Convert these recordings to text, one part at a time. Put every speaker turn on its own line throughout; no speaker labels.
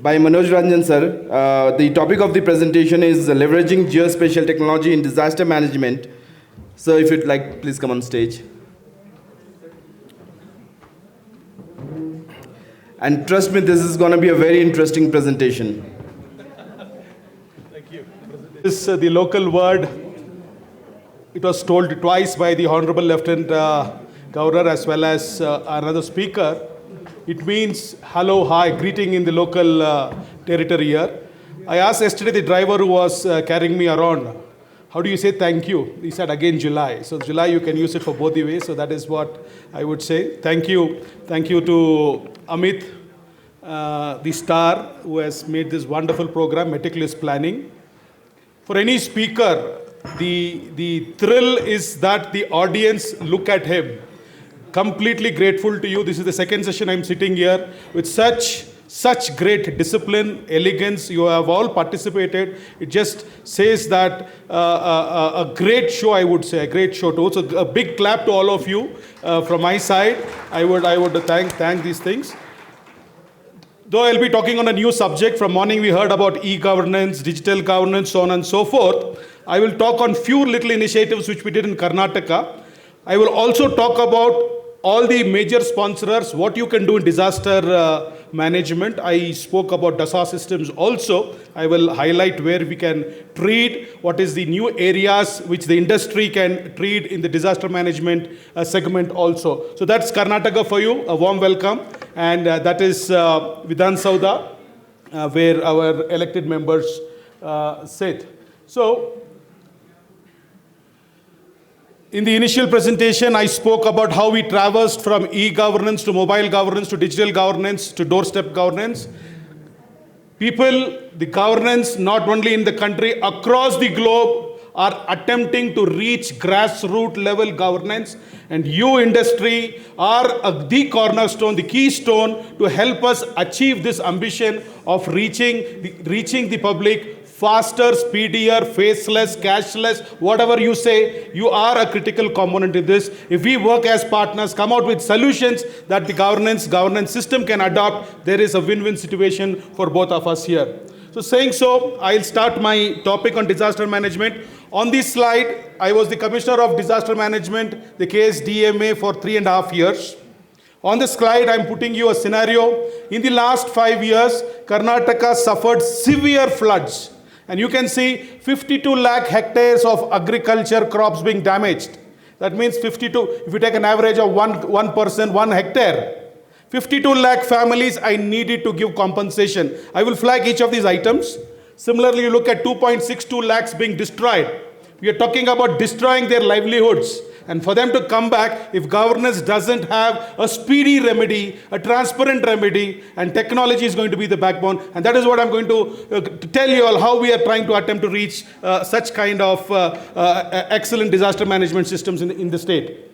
by Manoj Rajan sir. The topic of the presentation is leveraging geospatial technology in disaster management. So if you'd like, please come on stage. And trust me, this is going to be a very interesting presentation.
Thank you. This is the local word. It was told twice by the Honorable Lieutenant Governor as well as another speaker. It means hello, hi, greeting in the local territory here. I asked yesterday the driver who was carrying me around, how do you say thank you? He said again July. So July you can use it for both the ways. So that is what I would say. Thank you. Thank you to Amit, the star who has made this wonderful program, meticulous planning. For any speaker, the thrill is that the audience look at him. Completely grateful to you. This is the second session I'm sitting here with such great discipline, elegance. You have all participated. It just says that a great show, I would say, a great show too. So a big clap to all of you from my side. I would thank these things. Though I'll be talking on a new subject, from morning we heard about e-governance, digital governance, so on and so forth. I will talk on few little initiatives which we did in Karnataka. I will also talk about all the major sponsors, what you can do in disaster management. I spoke about DASA systems also. I will highlight where we can treat, what is the new areas which the industry can treat in the disaster management segment also. So that's Karnataka for you, a warm welcome. And that is Vidhan Sauda, where our elected members sit. So, in the initial presentation, I spoke about how we traversed from e-governance to mobile governance to digital governance to doorstep governance. People, the governance, not only in the country, across the globe, are attempting to reach grassroots level governance. And you, industry, are the cornerstone, the keystone to help us achieve this ambition of reaching the public faster, speedier, faceless, cashless, whatever you say. You are a critical component in this. If we work as partners, come out with solutions that the governance system can adopt, there is a win-win situation for both of us here. So saying so, I'll start my topic on disaster management. On this slide, I was the Commissioner of Disaster Management, the KSDMA, for 3.5 years. On the slide, I'm putting you a scenario. In the last 5 years, Karnataka suffered severe floods. And you can see 52 lakh hectares of agriculture crops being damaged. That means 52, if you take an average of one person, 1 hectare, 52 lakh families, I needed to give compensation. I will flag each of these items. Similarly, you look at 2.62 lakhs being destroyed. We are talking about destroying their livelihoods. And for them to come back, if governance doesn't have a speedy remedy, a transparent remedy, and technology is going to be the backbone. And that is what I'm going to tell you all, how we are trying to attempt to reach such kind of excellent disaster management systems in the state.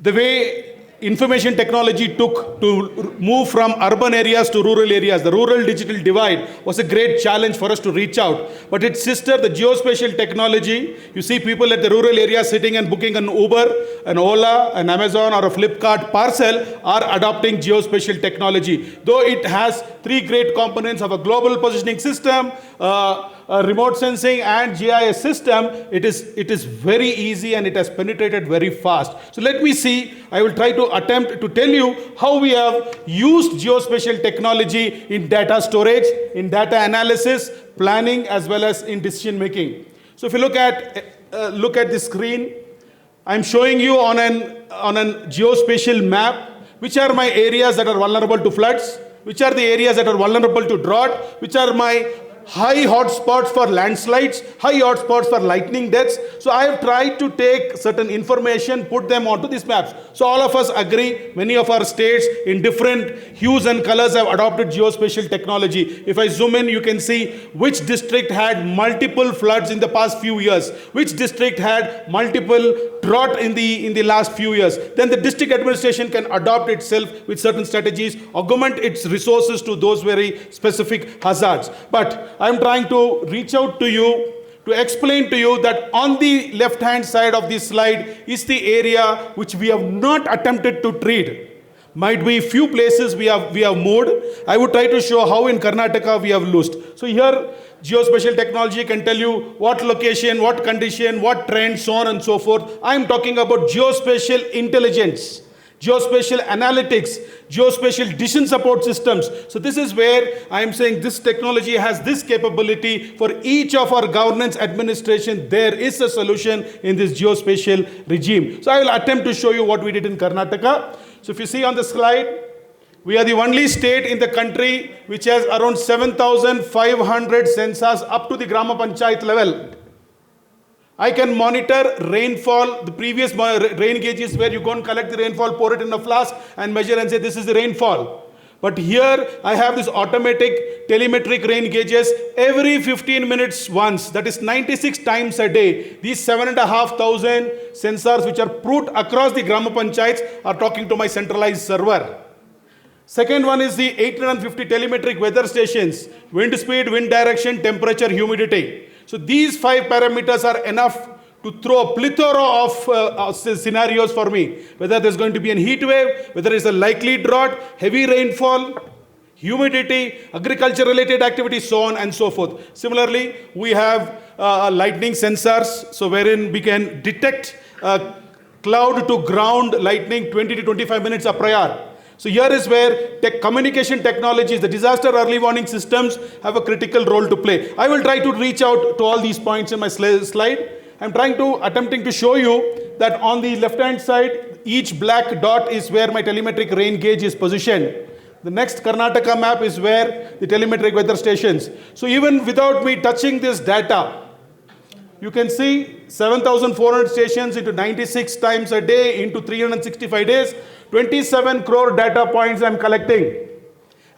The way information technology took to move from urban areas to rural areas, the rural digital divide was a great challenge for us to reach out. But its sister, the geospatial technology, you see people at the rural areas sitting and booking an Uber, an Ola, an Amazon or a Flipkart parcel are adopting geospatial technology. Though it has 3 great components of a global positioning system, a remote sensing and GIS system, it is very easy and it has penetrated very fast. So let me see, I will try to attempt to tell you how we have used geospatial technology in data storage, in data analysis, planning, as well as in decision making. So if you look at the screen, I'm showing you on a geospatial map, which are my areas that are vulnerable to floods, which are the areas that are vulnerable to drought, which are my high hotspots for landslides, high hotspots for lightning deaths. So I have tried to take certain information, put them onto these maps. So all of us agree, many of our states in different hues and colors have adopted geospatial technology. If I zoom in, you can see which district had multiple floods in the past few years, which district had multiple drought in the last few years. Then the district administration can adopt itself with certain strategies, augment its resources to those very specific hazards. But I'm trying to reach out to you to explain to you that on the left-hand side of this slide is the area which we have not attempted to treat. Might be few places we have moved. I would try to show how in Karnataka we have lost. So here, geospatial technology can tell you what location, what condition, what trend, so on and so forth. I am talking about geospatial intelligence, geospatial analytics, geospatial decision support systems. So this is where I am saying this technology has this capability for each of our governance administration. There is a solution in this geospatial regime. So I will attempt to show you what we did in Karnataka. So if you see on the slide, we are the only state in the country which has around 7,500 sensors up to the Grama Panchayat level. I can monitor rainfall, the previous rain gauges where you go and collect the rainfall, pour it in a flask and measure and say this is the rainfall. But here I have this automatic telemetric rain gauges every 15 minutes once, that is 96 times a day. These 7,500 sensors which are put across the Grama Panchayats are talking to my centralized server. Second one is the 850 telemetric weather stations, wind speed, wind direction, temperature, humidity. So these 5 parameters are enough to throw a plethora of scenarios for me. Whether there's going to be a heat wave, whether it's a likely drought, heavy rainfall, humidity, agriculture related activities, so on and so forth. Similarly, we have lightning sensors, so wherein we can detect cloud to ground lightning 20 to 25 minutes prior. So here is where communication technologies, the disaster early warning systems have a critical role to play. I will try to reach out to all these points in my slide. I'm attempting to show you that on the left hand side, each black dot is where my telemetric rain gauge is positioned. The next Karnataka map is where the telemetric weather stations. So even without me touching this data, you can see 7,400 stations into 96 times a day into 365 days, 27 crore data points I'm collecting.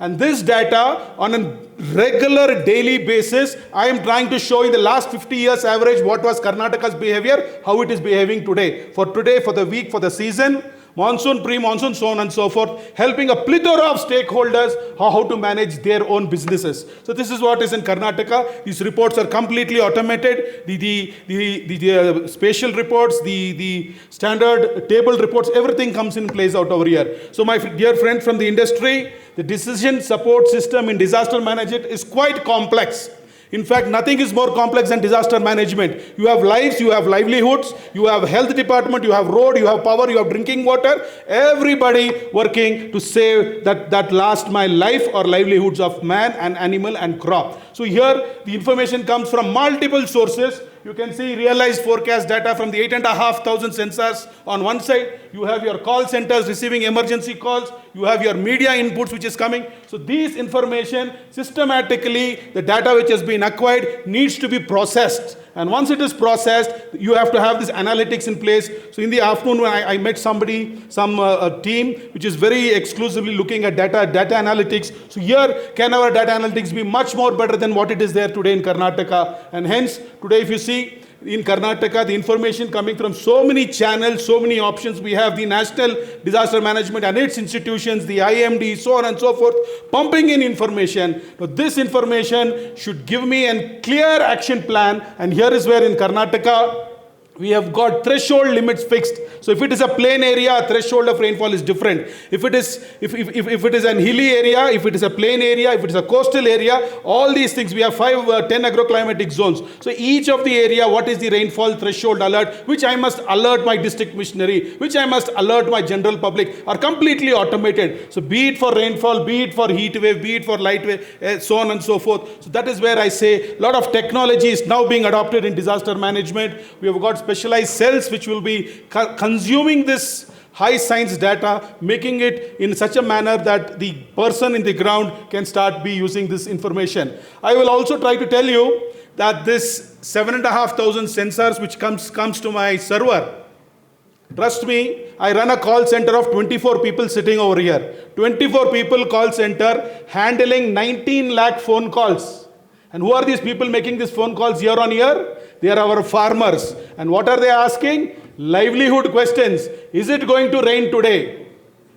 And this data on a regular daily basis, I am trying to show in the last 50 years average what was Karnataka's behavior, how it is behaving today, for the week, for the season, monsoon, pre-monsoon, so on and so forth, helping a plethora of stakeholders how to manage their own businesses. So this is what is in Karnataka. These reports are completely automated. The spatial reports, the standard table reports, everything comes in place out over here. So my dear friend from the industry, the decision support system in disaster management is quite complex. In fact, nothing is more complex than disaster management. You have lives, you have livelihoods, you have health department, you have road, you have power, you have drinking water. Everybody working to save that last mile life or livelihoods of man and animal and crop. So here the information comes from multiple sources. You can see realized forecast data from the 8,500 sensors on one side. You have your call centers receiving emergency calls. You have your media inputs which is coming. So these information systematically, the data which has been acquired needs to be processed. And once it is processed, you have to have this analytics in place. So in the afternoon when I met somebody, a team which is very exclusively looking at data analytics. So here can our data analytics be much more better than what it is there today in Karnataka. And hence today if you see in Karnataka, the information coming from so many channels, so many options. We have the National Disaster Management and its institutions, the IMD, so on and so forth, pumping in information. Now, this information should give me a clear action plan. And here is where in Karnataka, we have got threshold limits fixed. So if it is a plain area, threshold of rainfall is different. If it is an hilly area, if it is a plain area, if it is a coastal area, all these things, we have 10 agroclimatic zones. So each of the area, what is the rainfall threshold alert, which I must alert my district missionary, which I must alert my general public, are completely automated. So be it for rainfall, be it for heat wave, be it for light wave, so on and so forth. So that is where I say a lot of technology is now being adopted in disaster management. We have got specialized cells which will be consuming this high science data, making it in such a manner that the person in the ground can start using this information. I will also try to tell you that this 7,500 sensors which comes to my server, trust me, I run a call center of 24 people sitting over here. 24 people call center handling 19 lakh phone calls. And who are these people making these phone calls year on year? They are our farmers. And what are they asking? Livelihood questions. Is it going to rain today?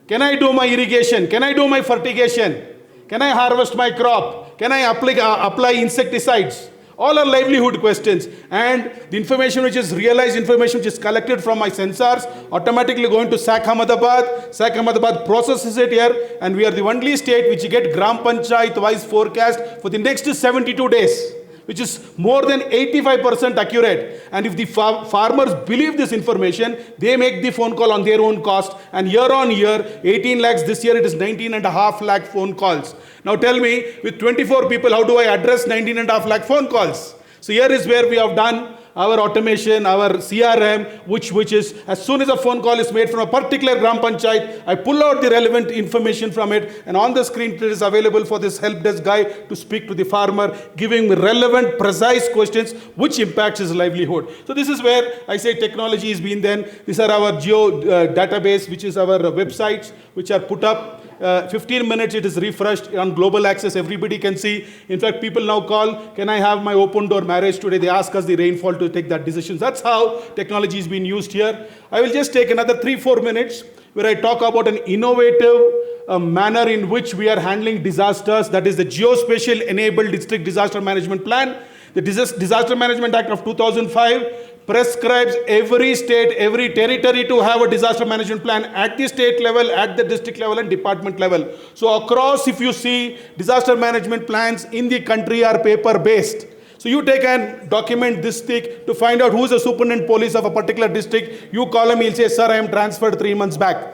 Can I do my irrigation? Can I do my fertigation? Can I harvest my crop? Can I apply insecticides? All are livelihood questions. And the information which is realized information which is collected from my sensors automatically going to 𝐃𝐲𝐻𝐻. 𝐃𝐲𝐻𝐻 processes it here, and we are the only state which get Gram Panchayat wise forecast for the next 72 days, which is more than 85% accurate. And if the farmers believe this information, they make the phone call on their own cost. And year on year, 18 lakhs, this year it is 19.5 lakh phone calls. Now tell me, with 24 people, how do I address 19.5 lakh phone calls? So here is where we have done our automation, our CRM, which is, as soon as a phone call is made from a particular Gram Panchayat, I pull out the relevant information from it, and on the screen it is available for this help desk guy to speak to the farmer, giving relevant, precise questions which impacts his livelihood. So this is where I say technology has been then. These are our geo database, which is our websites, which are put up. 15 minutes it is refreshed on global access, everybody can see. In fact, people now call, can I have my open door marriage today? They ask us the rainfall to take that decision. That's how technology is being used here. I will just take another 3-4 minutes where I talk about an innovative manner in which we are handling disasters. That is the Geospatial Enabled District Disaster Management Plan. The Disaster Management Act of 2005 prescribes every state, every territory to have a disaster management plan at the state level, at the district level, and department level. So across, if you see, disaster management plans in the country are paper-based. So you take and document this thick to find out who is the superintendent police of a particular district. You call him, he'll say, sir, I am transferred 3 months back.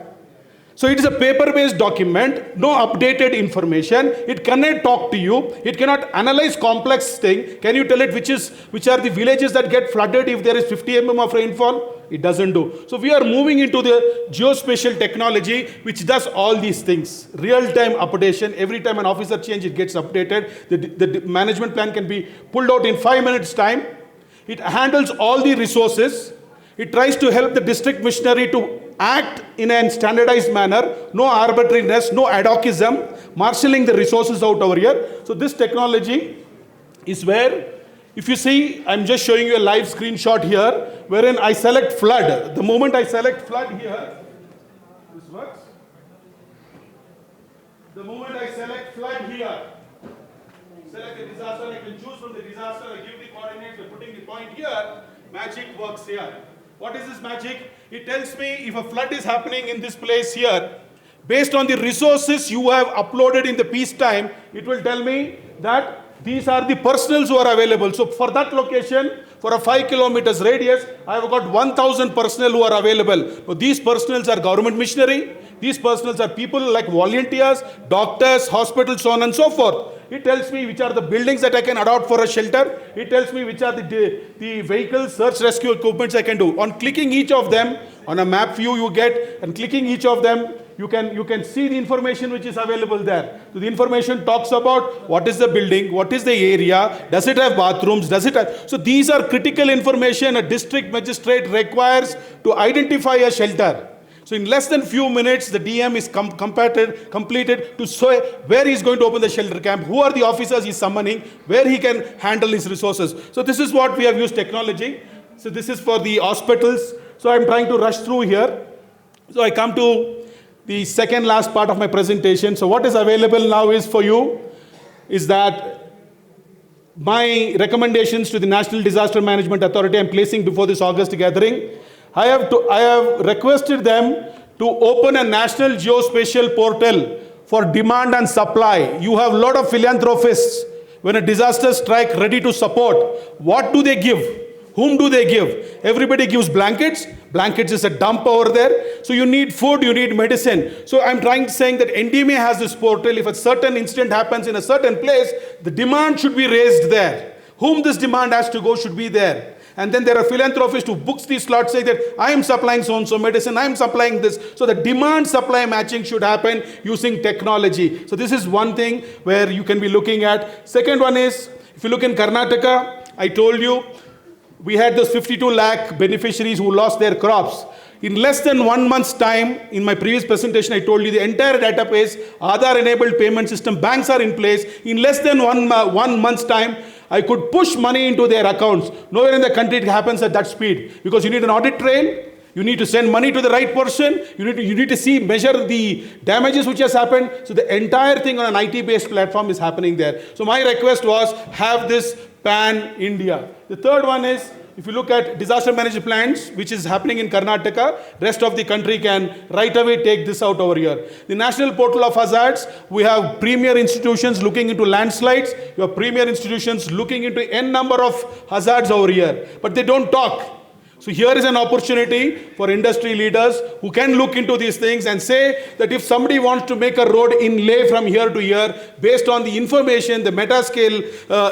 So it is a paper-based document, no updated information. It cannot talk to you. It cannot analyze complex thing. Can you tell it which are the villages that get flooded if there is 50 mm of rainfall? It doesn't do. So we are moving into the geospatial technology, which does all these things. Real-time updation. Every time an officer changes, it gets updated. The management plan can be pulled out in 5 minutes' time. It handles all the resources. It tries to help the district missionary to act in a standardized manner, no arbitrariness, no ad hocism, marshalling the resources out over here. So this technology is where, if you see, I'm just showing you a live screenshot here, wherein I select flood. The moment I select flood here, this works. The moment I select flood here, select a disaster, I can choose from the disaster, I give the coordinates, by putting the point here, magic works here. What is this magic? It tells me if a flood is happening in this place here, based on the resources you have uploaded in the peacetime, it will tell me that these are the personnel who are available. So for that location, for a 5 kilometers radius, I have got 1,000 personnel who are available. So these personnel are government missionary. These personnel are people like volunteers, doctors, hospitals, so on and so forth. It tells me which are the buildings that I can adopt for a shelter. It tells me which are the vehicles, search rescue equipments I can do. On clicking each of them, on a map view you get, and clicking each of them, you can see the information which is available there. So the information talks about what is the building, what is the area, does it have bathrooms, does it have... So these are critical information a district magistrate requires to identify a shelter. So in less than few minutes, the DM is completed to show where he's going to open the shelter camp, who are the officers he's summoning, where he can handle his resources. So this is what we have used technology. So this is for the hospitals. So I'm trying to rush through here. So I come to the second last part of my presentation. So what is available now is for you is that my recommendations to the National Disaster Management Authority I'm placing before this August gathering. I have requested them to open a national geospatial portal for demand and supply. You have a lot of philanthropists when a disaster strike ready to support. What do they give? Whom do they give? Everybody gives blankets. Blankets is a dump over there. So you need food, you need medicine. So I'm saying that NDMA has this portal. If a certain incident happens in a certain place, the demand should be raised there. Whom this demand has to go should be there. And then there are philanthropists who books these slots, say that I am supplying so-and-so medicine, I am supplying this. So the demand-supply matching should happen using technology. So this is one thing where you can be looking at. Second one is, if you look in Karnataka, I told you, we had those 52 lakh beneficiaries who lost their crops. In less than 1 month's time, in my previous presentation, I told you the entire database, Aadhaar-enabled payment system, banks are in place. In less than one month's time, I could push money into their accounts. Nowhere in the country it happens at that speed. Because you need an audit trail, you need to send money to the right person, you need to measure the damages which has happened. So the entire thing on an IT-based platform is happening there. So my request was, have this pan-India. The third one is, if you look at disaster management plans, which is happening in Karnataka, rest of the country can right away take this out over here. The National Portal of Hazards, we have premier institutions looking into landslides. You have premier institutions looking into n number of hazards over here, but they don't talk. So here is an opportunity for industry leaders who can look into these things and say that if somebody wants to make a road inlay from here to here, based on the information, the meta-scale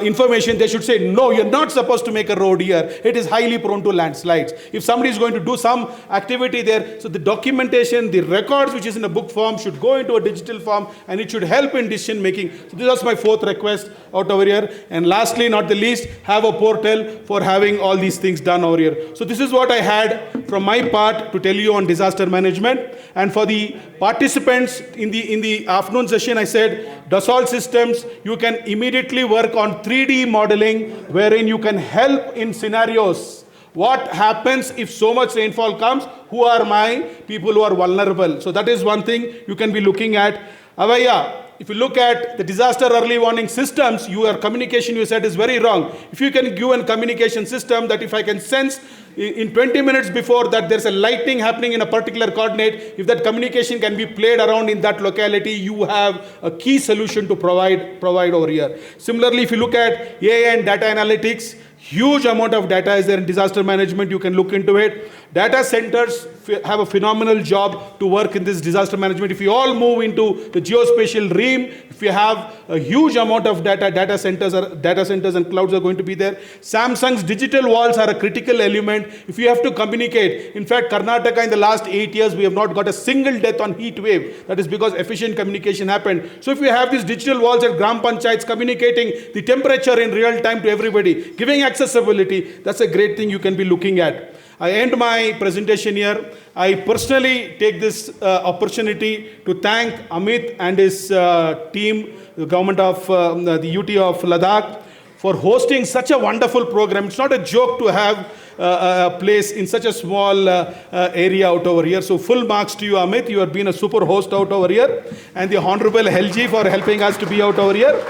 information, they should say, no, you're not supposed to make a road here. It is highly prone to landslides. If somebody is going to do some activity there, so the documentation, the records which is in a book form should go into a digital form, and it should help in decision making. So this was my fourth request out over here. And lastly, not the least, have a portal for having all these things done over here. So this is what I had from my part to tell you on disaster management. And for the participants in the afternoon session, I said, Dassault Systems, you can immediately work on 3D modeling, wherein you can help in scenarios. What happens if so much rainfall comes? Who are my people who are vulnerable? So that is one thing you can be looking at. Avaya, if you look at the disaster early warning systems, your communication, you said, is very wrong. If you can give a communication system that if I can sense in 20 minutes before that there's a lightning happening in a particular coordinate, if that communication can be played around in that locality, you have a key solution to provide over here. Similarly, if you look at AI and data analytics, huge amount of data is there in disaster management. You can look into it. Data centers have a phenomenal job to work in this disaster management. If we all move into the geospatial realm, if we have a huge amount of data centers and clouds are going to be there. Samsung's digital walls are a critical element. If you have to communicate, in fact, Karnataka in the last 8 years, we have not got a single death on heat wave. That is because efficient communication happened. So if we have these digital walls at Gram Panchayats communicating the temperature in real time to everybody, giving accessibility, that's a great thing you can be looking at. I end my presentation here. I personally take this opportunity to thank Amit and his team, the government of the UT of Ladakh, for hosting such a wonderful program. It's not a joke to have a place in such a small area out over here. So full marks to you, Amit. You have been a super host out over here. And the Honorable LG for helping us to be out over here.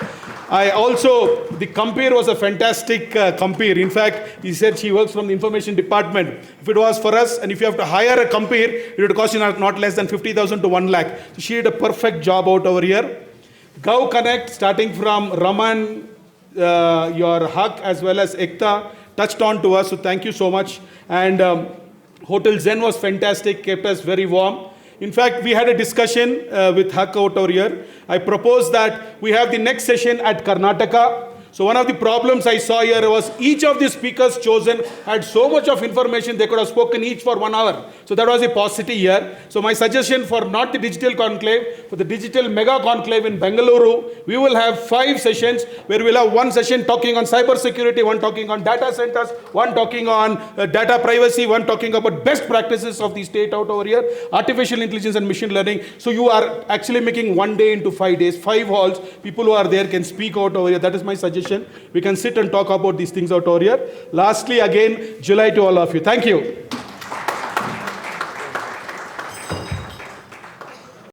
The compere was a fantastic compere. In fact, he said she works from the information department. If it was for us, and if you have to hire a compere, it would cost you not less than 50,000 to 1 lakh. So she did a perfect job out over here. Gov Connect, starting from Raman, your Haq, as well as Ekta, touched on to us. So thank you so much. And Hotel Zen was fantastic, kept us very warm. In fact, we had a discussion with Haq out over here. I proposed that we have the next session at Karnataka. So one of the problems I saw here was each of the speakers chosen had so much of information, they could have spoken each for 1 hour. So that was a paucity here. So my suggestion for not the digital conclave, for the digital mega conclave in Bengaluru, we will have 5 sessions where we'll have 1 session talking on cyber security, 1 talking on data centers, 1 talking on data privacy, 1 talking about best practices of the state out over here, artificial intelligence and machine learning. So you are actually making 1 day into 5 days, 5 halls. People who are there can speak out over here. That is my suggestion. We can sit and talk about these things out over here. Lastly, again, July to all of you. Thank you.